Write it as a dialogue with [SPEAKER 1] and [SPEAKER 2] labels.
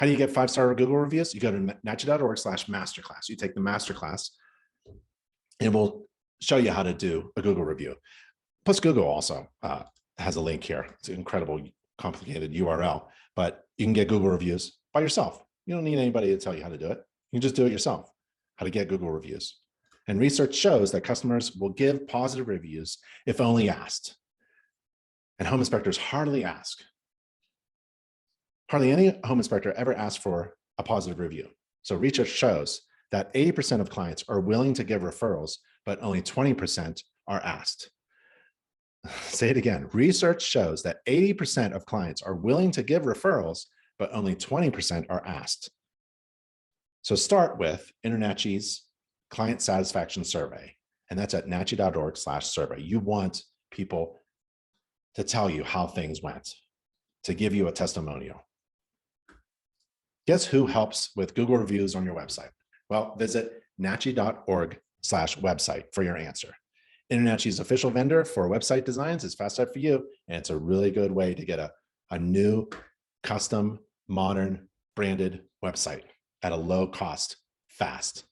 [SPEAKER 1] How do you get 5-star Google reviews? You go to nachi.org/masterclass. You take the masterclass, and we'll show you how to do a Google review. Plus, Google also has a link here. It's an incredible, complicated URL, but you can get Google reviews by yourself. You don't need anybody to tell you how to do it. You can just do it yourself, how to get Google reviews. And research shows that customers will give positive reviews if only asked. And home inspectors hardly ask. Hardly any home inspector ever asks for a positive review. So research shows that 80% of clients are willing to give referrals, but only 20% are asked. Say it again. Research shows that 80% of clients are willing to give referrals, but only 20% are asked. So start with InterNACHI's client satisfaction survey, and that's at nachi.org/survey. You want people to tell you how things went, to give you a testimonial. Guess who helps with Google reviews on your website? Well, visit nachi.org/website for your answer. InterNACHI's official vendor for website designs is Fast Start for You, and it's a really good way to get a new, custom, modern, branded website at a low cost, fast.